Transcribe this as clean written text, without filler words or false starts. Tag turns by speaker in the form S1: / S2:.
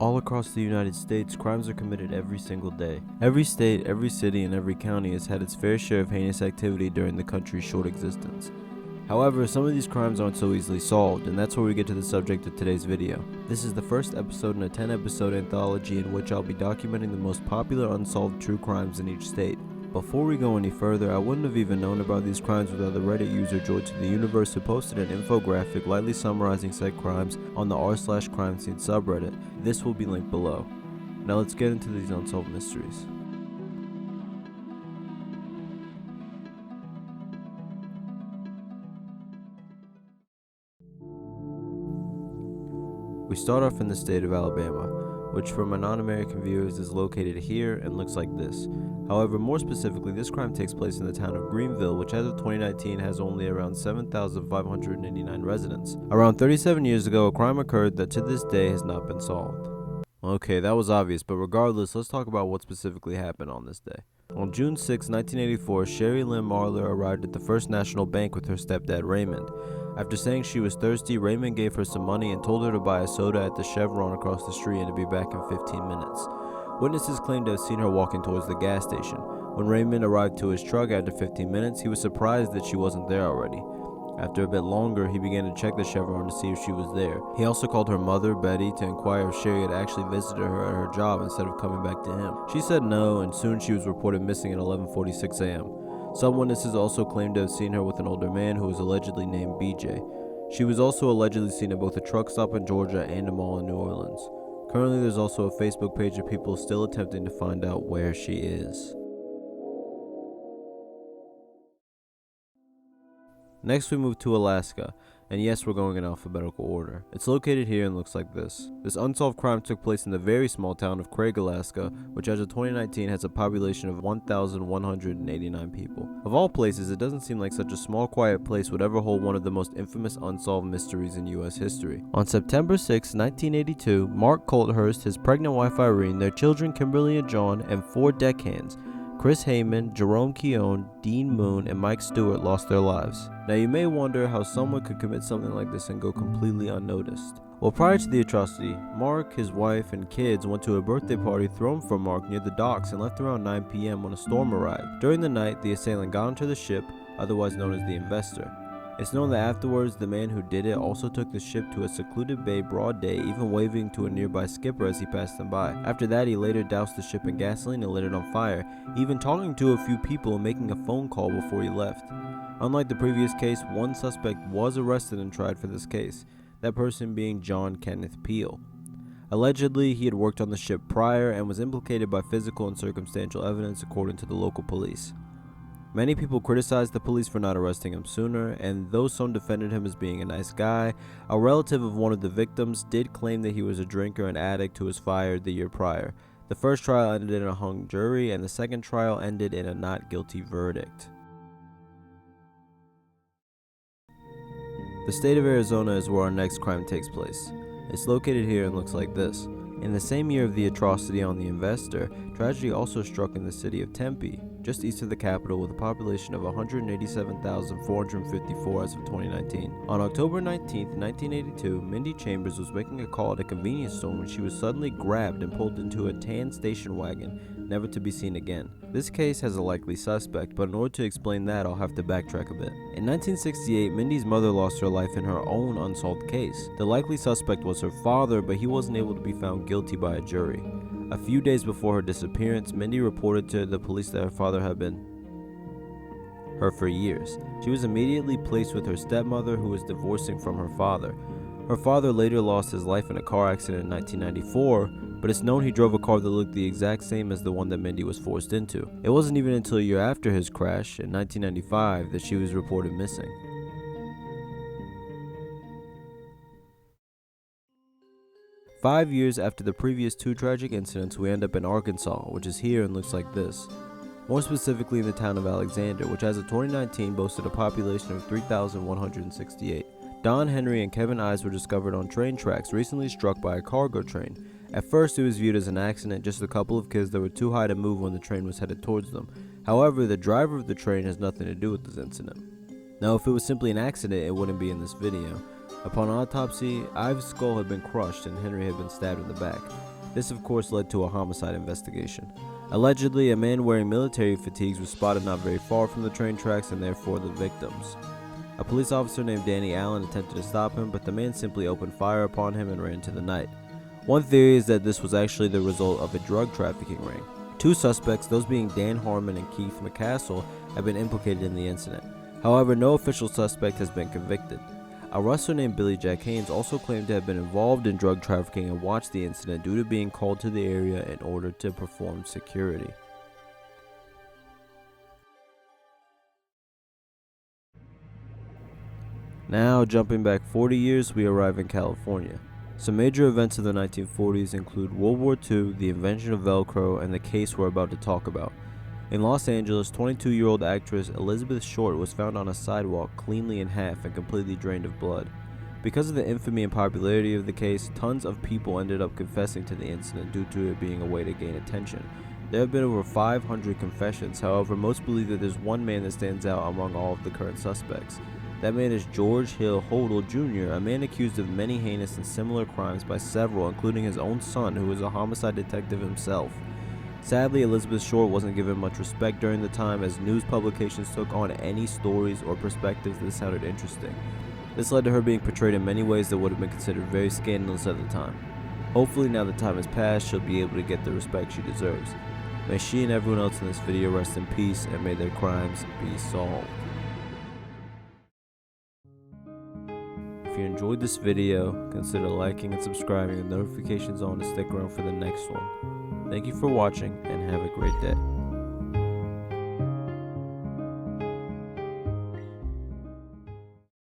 S1: All across the United States, crimes are committed every single day. Every state, every city, and every county has had its fair share of heinous activity during the country's short existence. However, some of these crimes aren't so easily solved, and that's where we get to the subject of today's video. This is the first episode in a 10-episode anthology in which I'll be documenting the most popular unsolved true crimes in each state. Before we go any further, I wouldn't have even known about these crimes without the Reddit user Joy to the Universe, who posted an infographic lightly summarizing said crimes on the r/crime scene subreddit. This will be linked below. Now let's get into these unsolved mysteries. We start off in the state of Alabama, which for my non-American viewers is located here and looks like this. However, more specifically, this crime takes place in the town of Greenville, which as of 2019 has only around 7,589 residents. Around 37 years ago, a crime occurred that to this day has not been solved. Okay, that was obvious, but regardless, let's talk about what specifically happened on this day. On June 6, 1984, Sherry Lynn Marler arrived at the First National Bank with her stepdad Raymond. After saying she was thirsty, Raymond gave her some money and told her to buy a soda at the Chevron across the street and to be back in 15 minutes. Witnesses claimed to have seen her walking towards the gas station. When Raymond arrived to his truck after 15 minutes, he was surprised that she wasn't there already. After a bit longer, he began to check the Chevron to see if she was there. He also called her mother, Betty, to inquire if Sherry had actually visited her at her job instead of coming back to him. She said no, and soon she was reported missing at 11:46 a.m. Some witnesses also claimed to have seen her with an older man who was allegedly named BJ. She was also allegedly seen at both a truck stop in Georgia and a mall in New Orleans. Currently, there's also a Facebook page of people still attempting to find out where she is. Next, we move to Alaska, and yes, we're going in alphabetical order. It's located here and looks like this. This unsolved crime took place in the very small town of Craig, Alaska, which as of 2019 has a population of 1,189 people. Of all places, it doesn't seem like such a small, quiet place would ever hold one of the most infamous unsolved mysteries in U.S. history. On September 6, 1982, Mark Colthurst, his pregnant wife Irene, their children Kimberly and John, and 4 deckhands, Chris Heyman, Jerome Keown, Dean Moon, and Mike Stewart lost their lives. Now you may wonder how someone could commit something like this and go completely unnoticed. Well, prior to the atrocity, Mark, his wife, and kids went to a birthday party thrown for Mark near the docks and left around 9 p.m. when a storm arrived. During the night, the assailant got onto the ship, otherwise known as the Investor. It's known that afterwards, the man who did it also took the ship to a secluded bay broad day, even waving to a nearby skipper as he passed them by. After that, he later doused the ship in gasoline and lit it on fire, even talking to a few people and making a phone call before he left. Unlike the previous case, one suspect was arrested and tried for this case, that person being John Kenneth Peel. Allegedly, he had worked on the ship prior and was implicated by physical and circumstantial evidence according to the local police. Many people criticized the police for not arresting him sooner, and though some defended him as being a nice guy, a relative of one of the victims did claim that he was a drinker and addict who was fired the year prior. The first trial ended in a hung jury, and the second trial ended in a not guilty verdict. The state of Arizona is where our next crime takes place. It's located here and looks like this. In the same year of the atrocity on the Investor, tragedy also struck in the city of Tempe, just east of the capital, with a population of 187,454 as of 2019. On October 19, 1982, Mindy Chambers was making a call at a convenience store when she was suddenly grabbed and pulled into a tan station wagon, never to be seen again. This case has a likely suspect, but in order to explain that, I'll have to backtrack a bit. In 1968, Mindy's mother lost her life in her own unsolved case. The likely suspect was her father, but he wasn't able to be found guilty by a jury. A few days before her disappearance, Mindy reported to the police that her father had been her for years. She was immediately placed with her stepmother, who was divorcing from her father. Her father later lost his life in a car accident in 1994, but it's known he drove a car that looked the exact same as the one that Mindy was forced into. It wasn't even until a year after his crash, in 1995, that she was reported missing. Five years after the previous 2 tragic incidents, we end up in Arkansas, which is here and looks like this. More specifically in the town of Alexander, which as of 2019 boasted a population of 3,168. Don Henry and Kevin Ives were discovered on train tracks recently struck by a cargo train. At first it was viewed as an accident, just a couple of kids that were too high to move when the train was headed towards them. However, the driver of the train has nothing to do with this incident. Now if it was simply an accident, it wouldn't be in this video. Upon autopsy, Ives' skull had been crushed and Henry had been stabbed in the back. This of course led to a homicide investigation. Allegedly, a man wearing military fatigues was spotted not very far from the train tracks and therefore the victims. A police officer named Danny Allen attempted to stop him, but the man simply opened fire upon him and ran into the night. One theory is that this was actually the result of a drug trafficking ring. Two suspects, those being Dan Harmon and Keith McCassell, have been implicated in the incident. However, no official suspect has been convicted. A wrestler named Billy Jack Haynes also claimed to have been involved in drug trafficking and watched the incident due to being called to the area in order to perform security. Now, jumping back 40 years, we arrive in California. Some major events of the 1940s include World War II, the invention of Velcro, and the case we're about to talk about. In Los Angeles, 22-year-old actress Elizabeth Short was found on a sidewalk cleanly in half and completely drained of blood. Because of the infamy and popularity of the case, tons of people ended up confessing to the incident due to it being a way to gain attention. There have been over 500 confessions, however, most believe that there's one man that stands out among all of the current suspects. That man is George Hill Hodel Jr., a man accused of many heinous and similar crimes by several, including his own son, who is a homicide detective himself. Sadly, Elizabeth Short wasn't given much respect during the time, as news publications took on any stories or perspectives that sounded interesting. This led to her being portrayed in many ways that would have been considered very scandalous at the time. Hopefully, now that time has passed, she'll be able to get the respect she deserves. May she and everyone else in this video rest in peace, and may their crimes be solved. If you enjoyed this video, consider liking and subscribing with notifications on to stick around for the next one. Thank you for watching and have a great day.